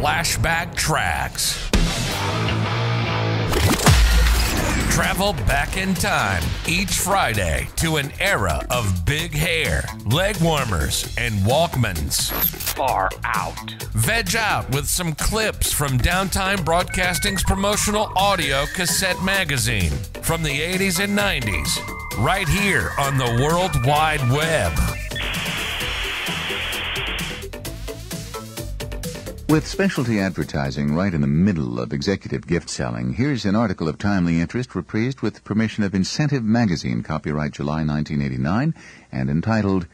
Flashback Tracks. Travel back in time each Friday to an era of big hair, leg warmers, and Walkmans. Far out. Veg out with some clips from Downtime Broadcasting's promotional audio cassette magazine from the 80s and 90s, right here on the World Wide Web. With specialty advertising right in the middle of executive gift selling, here's an article of timely interest reprised with permission of Incentive Magazine, copyright July 1989, and entitled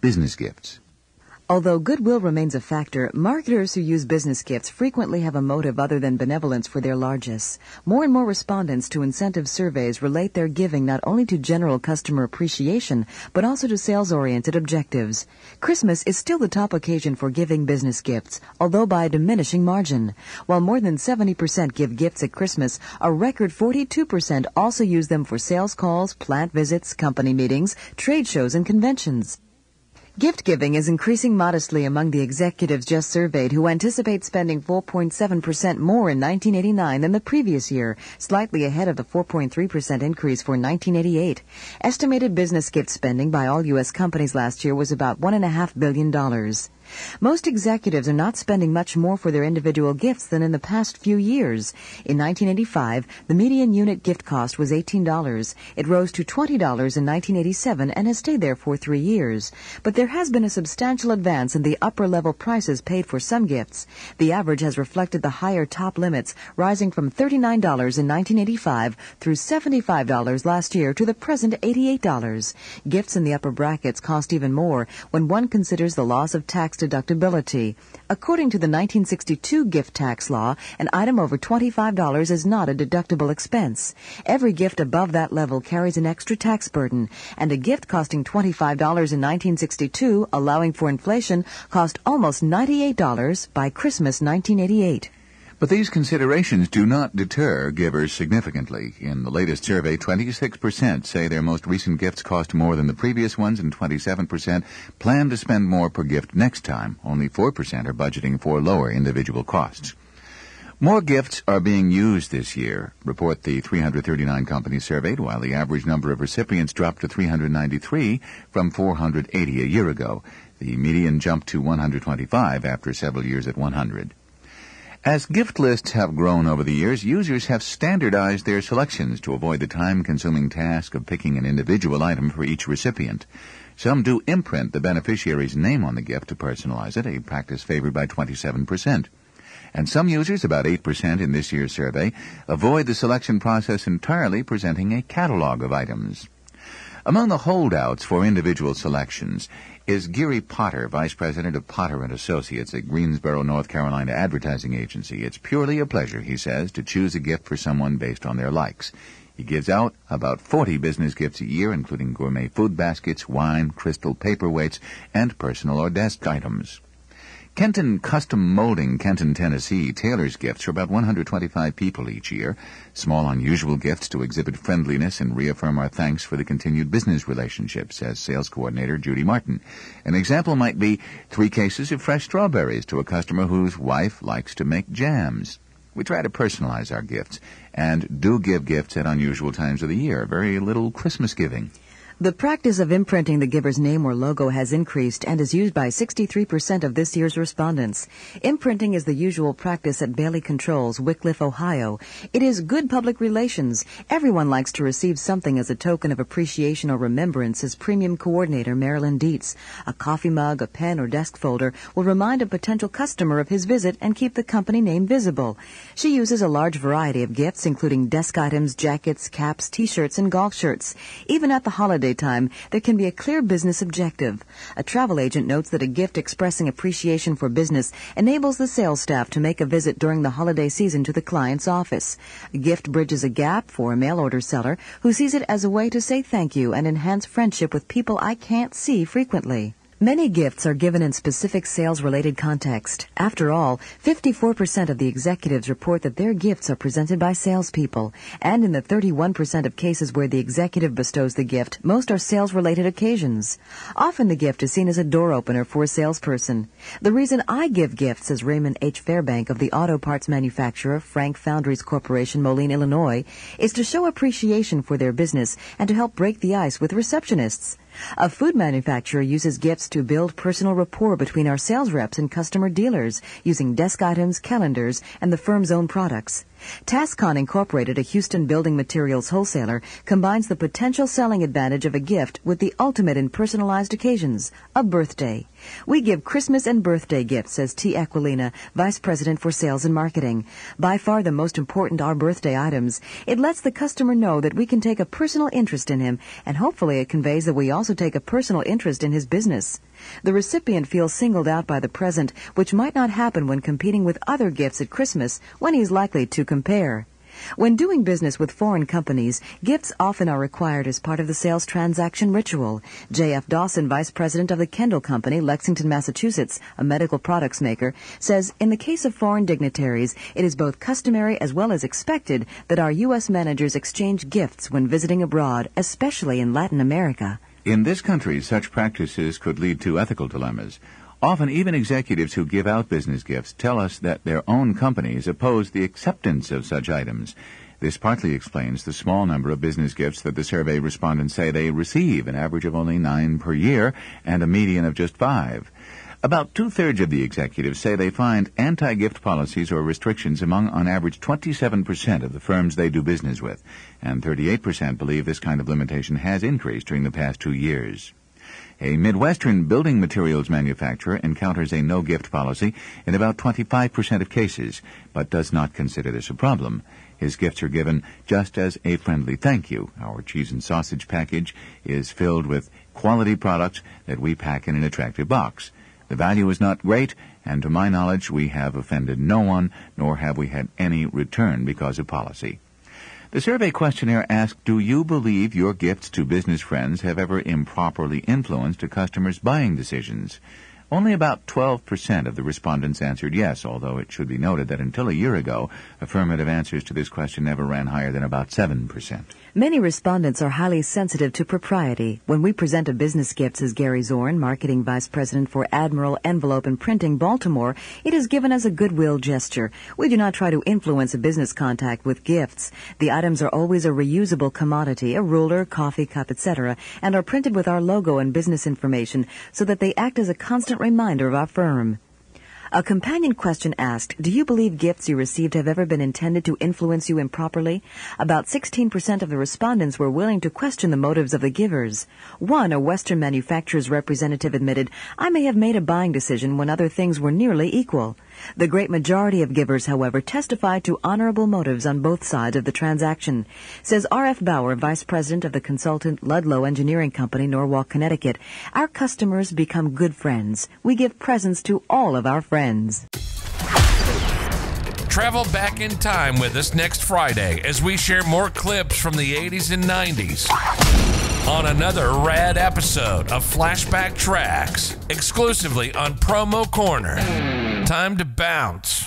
Business Gifts. Although goodwill remains a factor, marketers who use business gifts frequently have a motive other than benevolence for their largesse. More and more respondents to incentive surveys relate their giving not only to general customer appreciation, but also to sales-oriented objectives. Christmas is still the top occasion for giving business gifts, although by a diminishing margin. While more than 70% give gifts at Christmas, a record 42% also use them for sales calls, plant visits, company meetings, trade shows, and conventions. Gift giving is increasing modestly among the executives just surveyed, who anticipate spending 4.7% more in 1989 than the previous year, slightly ahead of the 4.3% increase for 1988. Estimated business gift spending by all U.S. companies last year was about $1.5 billion. Most executives are not spending much more for their individual gifts than in the past few years. In 1985, the median unit gift cost was $18. It rose to $20 in 1987 and has stayed there for 3 years. But there has been a substantial advance in the upper-level prices paid for some gifts. The average has reflected the higher top limits, rising from $39 in 1985 through $75 last year to the present $88. Gifts in the upper brackets cost even more when one considers the loss of tax deductibility. According to the 1962 gift tax law, an item over $25 is not a deductible expense. Every gift above that level carries an extra tax burden, and a gift costing $25 in 1962, allowing for inflation, cost almost $98 by Christmas 1988. But these considerations do not deter givers significantly. In the latest survey, 26% say their most recent gifts cost more than the previous ones, and 27% plan to spend more per gift next time. Only 4% are budgeting for lower individual costs. More gifts are being used this year, report the 339 companies surveyed, while the average number of recipients dropped to 393 from 480 a year ago. The median jumped to 125 after several years at 100. As gift lists have grown over the years, users have standardized their selections to avoid the time-consuming task of picking an individual item for each recipient. Some do imprint the beneficiary's name on the gift to personalize it, a practice favored by 27%. And some users, about 8% in this year's survey, avoid the selection process entirely, presenting a catalog of items. Among the holdouts for individual selections is Geary Potter, Vice President of Potter & Associates at Greensboro, North Carolina advertising agency. It's purely a pleasure, he says, to choose a gift for someone based on their likes. He gives out about 40 business gifts a year, including gourmet food baskets, wine, crystal paperweights, and personal or desk items. Kenton Custom Molding, Kenton, Tennessee, tailors gifts for about 125 people each year. Small, unusual gifts to exhibit friendliness and reaffirm our thanks for the continued business relationship, says sales coordinator Judy Martin. An example might be 3 cases of fresh strawberries to a customer whose wife likes to make jams. We try to personalize our gifts and do give gifts at unusual times of the year. Very little Christmas giving. The practice of imprinting the giver's name or logo has increased and is used by 63% of this year's respondents. Imprinting is the usual practice at Bailey Controls, Wickliffe, Ohio. It is good public relations. Everyone likes to receive something as a token of appreciation or remembrance, says Premium Coordinator Marilyn Dietz. A coffee mug, a pen, or desk folder will remind a potential customer of his visit and keep the company name visible. She uses a large variety of gifts, including desk items, jackets, caps, T-shirts, and golf shirts. Even at the holiday time, there can be a clear business objective. A travel agent notes that a gift expressing appreciation for business enables the sales staff to make a visit during the holiday season to the client's office. A gift bridges a gap for a mail order seller who sees it as a way to say thank you and enhance friendship with people I can't see frequently. Many gifts are given in specific sales-related context. After all, 54% of the executives report that their gifts are presented by salespeople. And in the 31% of cases where the executive bestows the gift, most are sales-related occasions. Often the gift is seen as a door opener for a salesperson. The reason I give gifts, says Raymond H. Fairbank of the auto parts manufacturer Frank Foundries Corporation, Moline, Illinois, is to show appreciation for their business and to help break the ice with receptionists. A food manufacturer uses gifts to build personal rapport between our sales reps and customer dealers using desk items, calendars, and the firm's own products. Tascon Incorporated, a Houston building materials wholesaler, combines the potential selling advantage of a gift with the ultimate in personalized occasions, a birthday. We give Christmas and birthday gifts, says T. Aquilina, Vice President for Sales and Marketing. By far the most important are birthday items. It lets the customer know that we can take a personal interest in him, and hopefully it conveys that we also take a personal interest in his business. The recipient feels singled out by the present, which might not happen when competing with other gifts at Christmas when he's likely to compare. When doing business with foreign companies, gifts often are required as part of the sales transaction ritual. J.F. Dawson, Vice President of the Kendall Company, Lexington, Massachusetts, a medical products maker, says in the case of foreign dignitaries, it is both customary as well as expected that our U.S. managers exchange gifts when visiting abroad, especially in Latin America. In this country, such practices could lead to ethical dilemmas. Often, even executives who give out business gifts tell us that their own companies oppose the acceptance of such items. This partly explains the small number of business gifts that the survey respondents say they receive, an average of only 9 per year and a median of just 5. About 2/3 of the executives say they find anti-gift policies or restrictions among, on average, 27% of the firms they do business with, and 38% believe this kind of limitation has increased during the past 2 years. A Midwestern building materials manufacturer encounters a no-gift policy in about 25% of cases, but does not consider this a problem. His gifts are given just as a friendly thank you. Our cheese and sausage package is filled with quality products that we pack in an attractive box. The value is not great, and to my knowledge, we have offended no one, nor have we had any return because of policy. The survey questionnaire asked, do you believe your gifts to business friends have ever improperly influenced a customer's buying decisions? Only about 12% of the respondents answered yes, although it should be noted that until a year ago, affirmative answers to this question never ran higher than about 7%. Many respondents are highly sensitive to propriety. When we present a business gift, says Gary Zorn, Marketing Vice President for Admiral Envelope and Printing, Baltimore, it is given as a goodwill gesture. We do not try to influence a business contact with gifts. The items are always a reusable commodity, a ruler, coffee cup, etc., and are printed with our logo and business information so that they act as a constant reminder of our firm. A companion question asked, do you believe gifts you received have ever been intended to influence you improperly? About 16% of the respondents were willing to question the motives of the givers. One, a Western manufacturer's representative, admitted, I may have made a buying decision when other things were nearly equal. The great majority of givers, however, testified to honorable motives on both sides of the transaction. Says R.F. Bauer, Vice President of the consultant Ludlow Engineering Company, Norwalk, Connecticut, our customers become good friends. We give presents to all of our friends. Travel back in time with us next Friday as we share more clips from the 80s and 90s on another rad episode of Flashback Tracks, exclusively on Promo Corner. Time to bounce.